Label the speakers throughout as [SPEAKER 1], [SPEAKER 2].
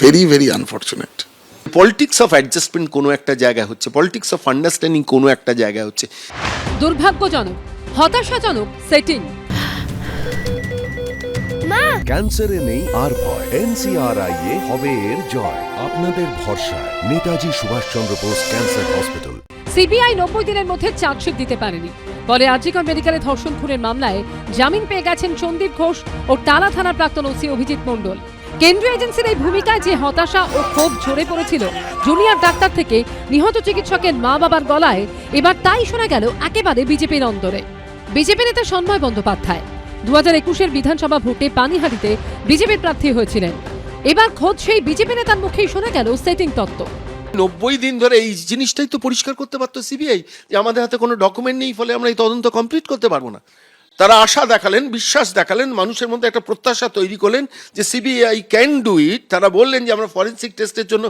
[SPEAKER 1] Very very unfortunate.
[SPEAKER 2] Politics of adjustment কোনো একটা জায়গায় হচ্ছে, পলিটিক্স অফ আন্ডারস্ট্যান্ডিং কোনো একটা জায়গায় হচ্ছে।
[SPEAKER 3] দুর্ভাগ্যজনক, হতাশাজনক সেটিং।
[SPEAKER 4] ক্যান্সারে নেই আর ভয়, NCRI এ হবে এর জয়। আপনাদের ভরসা Netaji Subhas Chandra Bose cancer hospital.
[SPEAKER 3] CBI 90 দিনের মধ্যে চার্জশিট দিতে পারেনি। ফলে আরজিকর মেডিকেলে ধর্ষণ খুনের মামলায় জামিন পেয়ে গেছেন সন্দীপ ঘোষ ও টালা থানার প্রাক্তন ওসি অভিজিৎ মণ্ডল। কেন্দ্রীয় এজেন্সির এই ভূমিকায় যে হতাশা ও ক্ষোভ ঝরে পড়েছিল জুনিয়র ডাক্তার থেকে নিহত চিকিৎসকের মা বাবার গলায়, এবার তাই শোনা গেল একেবারে বিজেপির অন্তরে। বিজেপি নেতা সন্ময় বন্দ্যোপাধ্যায় 2021-এর বিধানসভা ভোটে পানিহাটিতে বিজেপির প্রার্থী হয়েছিলেন। এবার খোদ সেই বিজেপি নেতার মুখেই শোনা গেল সেটিং তত্ত্ব।
[SPEAKER 2] 90 দিন ধরে এই জিনিসটাই তো পরিষ্কার করতে পারতো সিবিআই, যে আমাদের হাতে কোনো ডকুমেন্ট নেই, ফলে আমরা এই তদন্ত কমপ্লিট করতে পারবো না। তারা আশা দেখালেন, বিশ্বাস দেখালেন, মানুষের মধ্যে একটা প্রত্যাশা তৈরি করলেন যে সিবিআই ক্যান ডু ইট। তারা বললেন যে আমরা ফরেন্সিক টেস্টের জন্য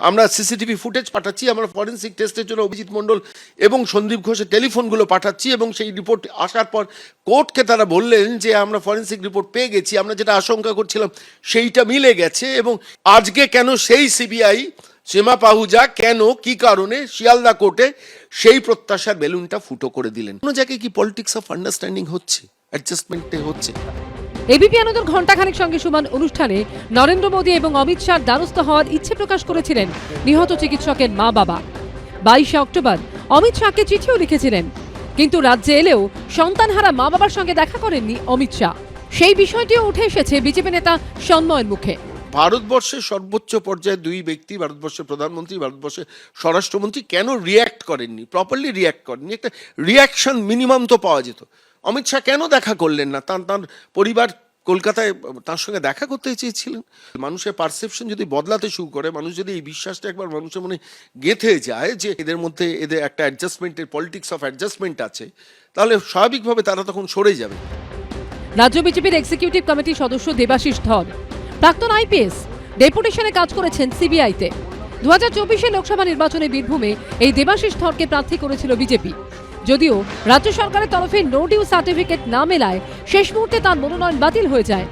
[SPEAKER 2] আমরা সিসিটিভি ফুটেজ পাঠাচ্ছি, আমরা ফরেন্সিক টেস্টের জন্য অভিজিৎ মণ্ডল এবং সন্দীপ ঘোষের টেলিফোনগুলো পাঠাচ্ছি, এবং সেই রিপোর্ট আসার পর কোর্টকে তারা বললেন যে আমরা ফরেন্সিক রিপোর্ট পেয়ে গেছি, আমরা যেটা আশঙ্কা করছিলাম সেইটা মিলে গেছে। এবং আজকে কেন সেই সিবিআই সীমা পাহুজা কেন কি কারণে শিয়ালদা কোর্টে সেই প্রত্যাশার বেলুনটা ফুটো করে দিলেন? কোনো জায়গায় কি পলিটিক্স অফ আন্ডারস্ট্যান্ডিং হচ্ছে, অ্যাডজাস্টমেন্টে হচ্ছে?
[SPEAKER 3] এবিপি আনন্দর ঘণ্টাখানেক সঙ্গে সমান অনুষ্ঠানে নরেন্দ্র মোদী এবং অমিত শাহর দ্বারস্থ হওয়ার ইচ্ছে প্রকাশ করেছিলেন নিহত চিকিৎসকের মা বাবা। 22শে অক্টোবর অমিত শাহকে চিঠিও লিখেছিলেন, কিন্তু রাজ্যে এলেও সন্তানহারা মা বাবার সঙ্গে দেখা করেননি অমিত শাহ। সেই বিষয়টিও উঠে এসেছে বিজেপি নেতা সন্ময়ের মুখে।
[SPEAKER 2] ভারতবর্ষের সর্বোচ্চ পর্যায়ে দুই ব্যক্তি, ভারতবর্ষের প্রধানমন্ত্রী, ভারতবর্ষের স্বরাষ্ট্রমন্ত্রী, কেন রিয়্যাক্ট করেননি, প্রপারলি রিয়্যাক্ট করেননি? একটা রিয়াকশন মিনিমাম তো পাওয়া যেত। অমিত শাহ কেন দেখা করলেন না? তার পরিবার কলকাতায় তার সঙ্গে দেখা করতে চেয়েছিলেন। মানুষের পারসেপশন যদি বদলাতে শুরু করে, মানুষ যদি এই বিশ্বাসটা একবার মানুষের মনে গেঁথে যায় যে এদের মধ্যে এদের একটা অ্যাডজাস্টমেন্টের পলিটিক্স অফ অ্যাডজাস্টমেন্ট আছে, তাহলে স্বাভাবিকভাবে তারা তখন সরে যাবে।
[SPEAKER 3] রাজ্য বিজেপির এক্সিকিউটিভ কমিটির সদস্য দেবাশিস ধর প্রাক্তন আইপিএস, ডেপুটেশনে কাজ করেছেন সিবিআইতে। 2024-এর লোকসভা নির্বাচনে বীরভূমে এই দেবাশিস ধরকে প্রার্থী করেছিল বিজেপি। যদিও রাজ্য সরকারের তরফে নো ডিউ সার্টিফিকেট না মেলায় শেষ মুহূর্তে তার মনোনয়ন বাতিল হয়ে যায়।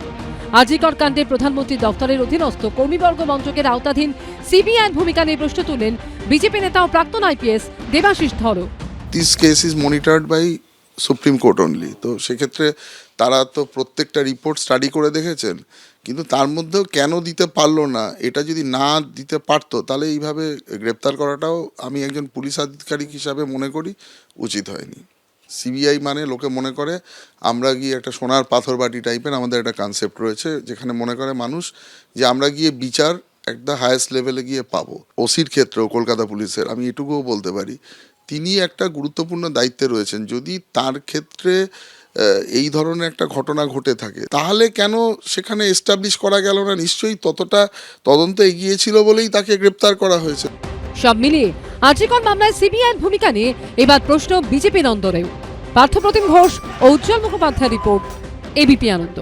[SPEAKER 3] আরজিকর কাণ্ডে প্রধানমন্ত্রী দফতরের অধীনস্থ কর্মীবর্গ মন্ত্রকের আওতাধীন সিবিআইয়ের ভূমিকা নিয়ে প্রশ্ন তুললেন বিজেপি নেতা ও প্রাক্তন আইপিএস দেবাশিস ধরও।
[SPEAKER 1] This case is monitored by supreme court only. তো সেক্ষেত্রে তারা তো প্রত্যেকটা রিপোর্ট স্টাডি করে দেখেছেন, কিন্তু তার মধ্যেও কেন দিতে পারলো না, এটা যদি না দিতে পারতো তাহলে এইভাবে গ্রেপ্তার করাটাও আমি একজন পুলিশ আধিকারিক হিসাবে মনে করি উচিত হয়নি। সিবিআই মানে লোকে মনে করে আমরা গিয়ে একটা সোনার পাথর বাটি টাইপের আমাদের একটা কনসেপ্ট রয়েছে, যেখানে মনে করে মানুষ যে আমরা গিয়ে বিচার একটা হায়েস্ট লেভেলে গিয়ে পাবো। ওসির ক্ষেত্রেও কলকাতা পুলিশের আমি এটুকুও বলতে পারি, তিনি একটা গুরুত্বপূর্ণ দায়িত্বে রয়েছেন। যদি তার ক্ষেত্রে এই ধরনের একটা ঘটনা ঘটে থাকে তাহলে কেন সেখানে এস্টাবলিশ করা গেল না? নিশ্চয়ই ততটা তদন্ত এগিয়েছিল বলেই তাকে গ্রেপ্তার করা হয়েছে।
[SPEAKER 3] সব মিলিয়ে আরজিকর মামলায় সিবিআইয়ের ভূমিকা নিয়ে এবার প্রশ্ন বিজেপির অন্তরেও। পার্থপ্রতিম ঘোষ ও উজ্জ্বল মুখোপাধ্যায় রিপোর্ট, এবিপি আনন্দ।